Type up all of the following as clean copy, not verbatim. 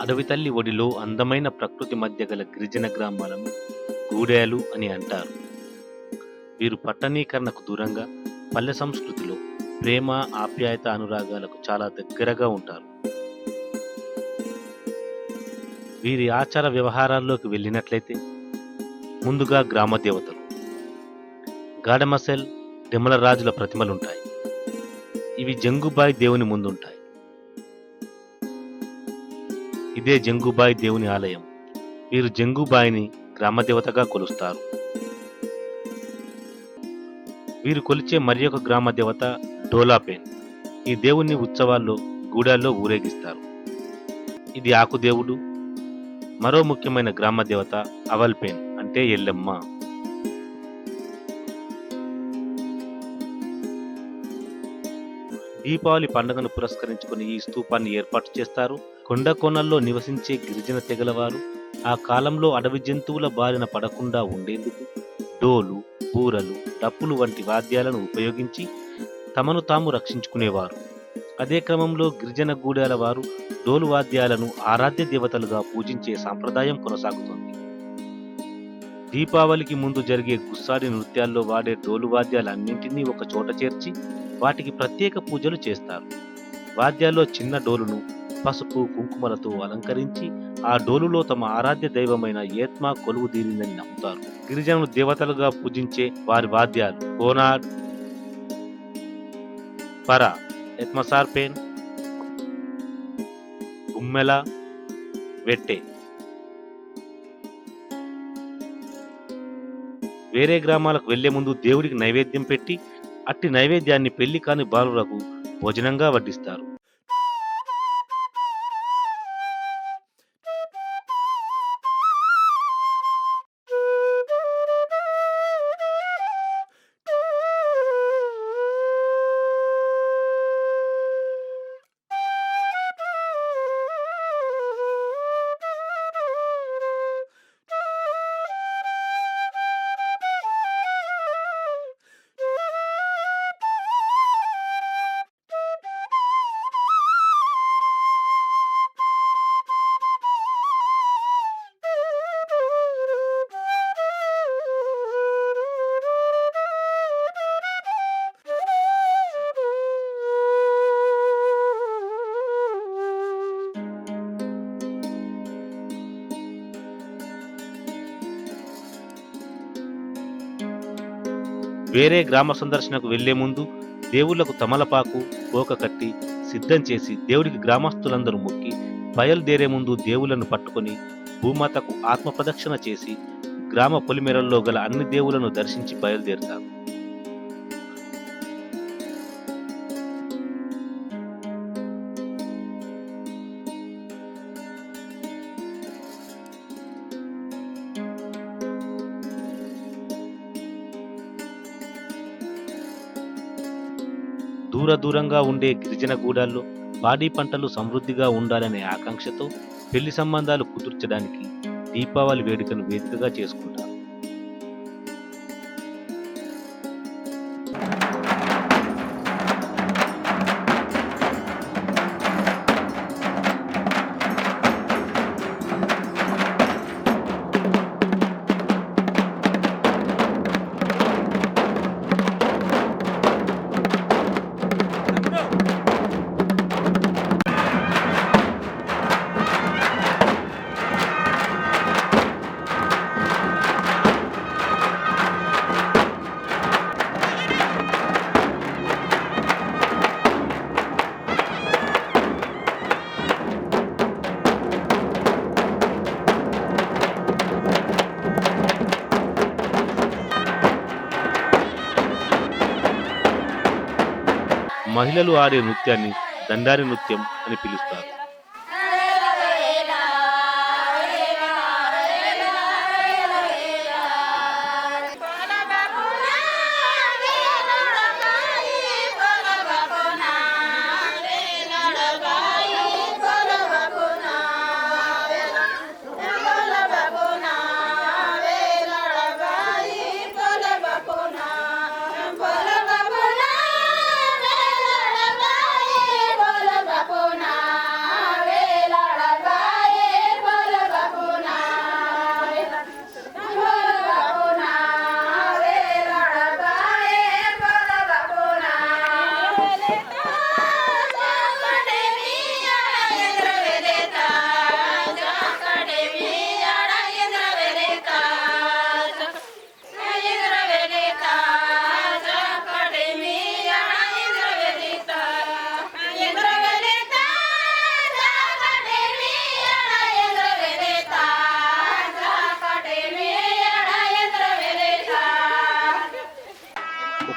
అడవి తల్లి ఒడిలో అందమైన ప్రకృతి మధ్య గల గిరిజన గ్రామాలను గూడేలు అని అంటారు. వీరు పట్టణీకరణకు దూరంగా పల్లె సంస్కృతిలో ప్రేమ, ఆప్యాయత, అనురాగాలకు చాలా దగ్గరగా ఉంటారు. వీరి ఆచార వ్యవహారాల్లోకి వెళ్ళినట్లయితే ముందుగా గ్రామ దేవతలు, గాడమసెల్, డెమల రాజుల ప్రతిమలుంటాయి. ఇవి జంగుబాయి దేవుని ముందుంటాయి. ఇదే జంగుబాయి దేవుని ఆలయం. వీరు జంగుబాయిని గ్రామదేవతగా కొలుస్తారు. వీరు కొలిచే మరి ఒక గ్రామ దేవత డోలాపేన్. ఈ దేవుణ్ణి ఉత్సవాల్లో, గూడాల్లో ఊరేగిస్తారు. ఇది ఆకుదేవుడు. మరో ముఖ్యమైన గ్రామ దేవత అవల్పేన్, అంటే ఎల్లమ్మ. దీపావళి పండుగను పురస్కరించుకుని ఈ స్తూపాన్ని ఏర్పాటు చేస్తారు. కొండ కోణల్లో నివసించే గిరిజన తెగలవారు ఆ కాలంలో అడవి జంతువుల బారిన పడకుండా ఉండేందుకు డోలు, బూరలు, డప్పులు వంటి వాద్యాలను ఉపయోగించి తమను తాము రక్షించుకునేవారు. అదే క్రమంలో గిరిజన గూడాల వారు డోలు వాద్యాలను ఆరాధ్య దేవతలుగా పూజించే సాంప్రదాయం కొనసాగుతుంది. దీపావళికి ముందు జరిగే గుస్సాడి నృత్యాల్లో వాడే డోలు వాద్యాలన్నింటినీ ఒక చోట చేర్చి వాటికి ప్రత్యేక పూజలు చేస్తారు. వాద్యాల్లో చిన్న డోలును పసుపు, కుంకుమలతో అలంకరించి ఆ డోలులో తమ ఆరాధ్య దైవమైన ఏత్మా కొలువు తీరిందని నమ్ముతారు. గిరిజనులు దేవతలుగా పూజించే వారి వాద్యాలు కోనాడ్, పర, ఎత్మసార్పేన్, గుమ్మెల, వెట్టె. వేరే గ్రామాలకు వెళ్లే ముందు దేవుడికి నైవేద్యం పెట్టి అట్టి నైవేద్యాన్ని పెళ్లి కాని బాలులకు భోజనంగా వడ్డిస్తారు. వేరే గ్రామ సందర్శనకు వెళ్లే ముందు దేవుళ్లకు తమలపాకు, పోక కట్టి సిద్ధం చేసి దేవుడికి గ్రామస్తులందరూ మొక్కి బయలుదేరే ముందు దేవుళ్లను పట్టుకొని భూమాతకు ఆత్మ ప్రదక్షిణ చేసి గ్రామ పొలిమేరల్లో గల అన్ని దేవులను దర్శించి బయలుదేరుతారు. దూరంగా ఉండే గిరిజన గూడాల్లో పాడి పంటలు సమృద్ధిగా ఉండాలనే ఆకాంక్షతో పెళ్లి సంబంధాలు కుదుర్చడానికి దీపావళి వేడుకను వేదికగా చేసుకుంటారు. మహిళలు ఆడే నృత్యాన్ని దండారి నృత్యం అని పిలుస్తారు.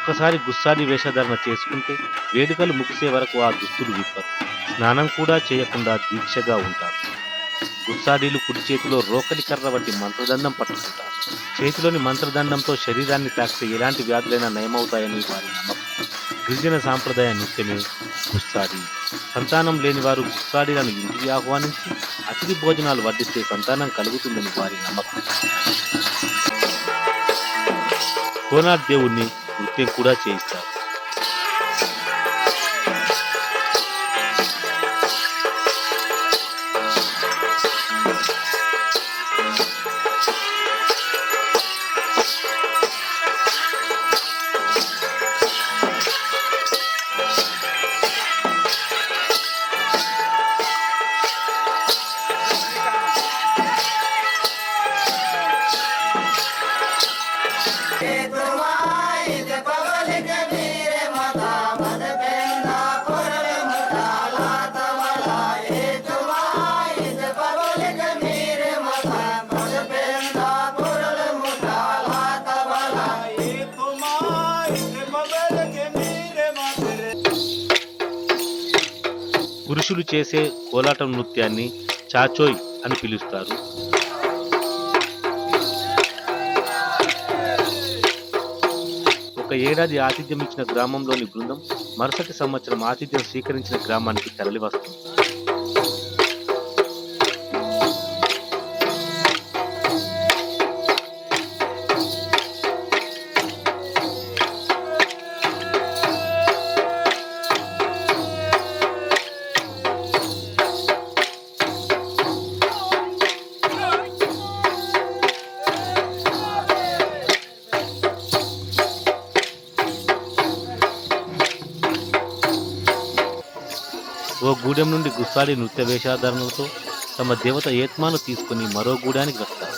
ఒక్కసారి గుస్సాడి వేషధారణ చేసుకుంటే వేడుకలు ముగిసే వరకు ఆ దుస్తులు విప్పరు. స్నానం కూడా చేయకుండా దీక్షగా ఉంటారు. గుస్సాడీలు కుడి చేతిలో రోకలి కర్ర వంటి మంత్రదండం పట్టుకుంటారు. చేతిలోని మంత్రదండంతో శరీరాన్ని తాకితే ఎలాంటి వ్యాధులైనా నయమవుతాయని వారి నమ్మకం. గిరిజన సాంప్రదాయ నృత్యమే గుస్సాడి. సంతానం లేని వారు గుస్సాడీలను ఇంటికి ఆహ్వానించి అతిథి భోజనాలు వడ్డిస్తే సంతానం కలుగుతుందని వారి నమ్మకం. కోనార్క్ దేవుణ్ణి నృత్యం కూడా చేయిస్తారు. పురుషులు చేసే కోలాటం నృత్యాన్ని చాచోయ్ అని పిలుస్తారు. ఒక ఏడాది ఆతిథ్యం ఇచ్చిన గ్రామంలోని బృందం మరుసటి సంవత్సరం ఆతిథ్యం స్వీకరించిన గ్రామానికి తరలివస్తుంది. ఓ గూడెం నుండి గుస్సాడి నృత్య వేషధారణలతో తమ దేవత ఏత్మాను తీసుకుని మరో గూడానికి వస్తారు.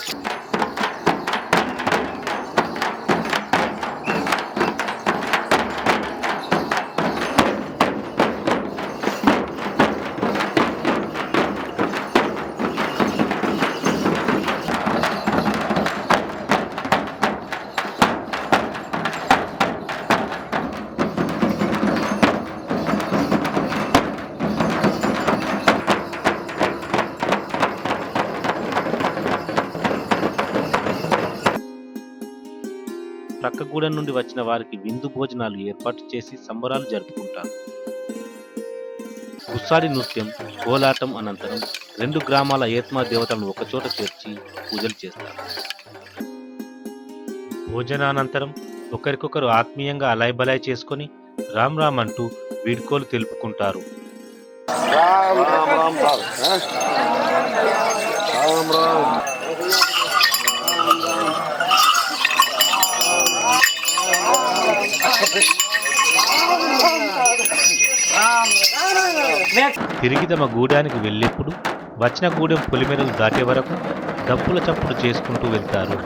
ప్రక్కగూడెం నుండి వచ్చిన వారికి విందు భోజనాలు ఏర్పాటు చేసి సంబరాలు జరుపుకుంటారు. గుస్సాడి నృత్యం, కోలాటం అనంతరం రెండు గ్రామాల ఏత్మా దేవతలను ఒకచోట చేర్చి పూజలు చేస్తారు. భోజనానంతరం ఒకరికొకరు ఆత్మీయంగా అలైబలై చేసుకొని రామ్ రామ్ అంటూ వీడ్కోలు తెలుపుకుంటారు. రామ్ రామ్ రామ్ రామ్ రామ్. తిరిగి తమ గూడానికి వెళ్ళేప్పుడు వచ్చిన గూడెం పొలిమేరలు దాటే వరకు డప్పుల చప్పుడు చేసుకుంటూ వెళ్తారు.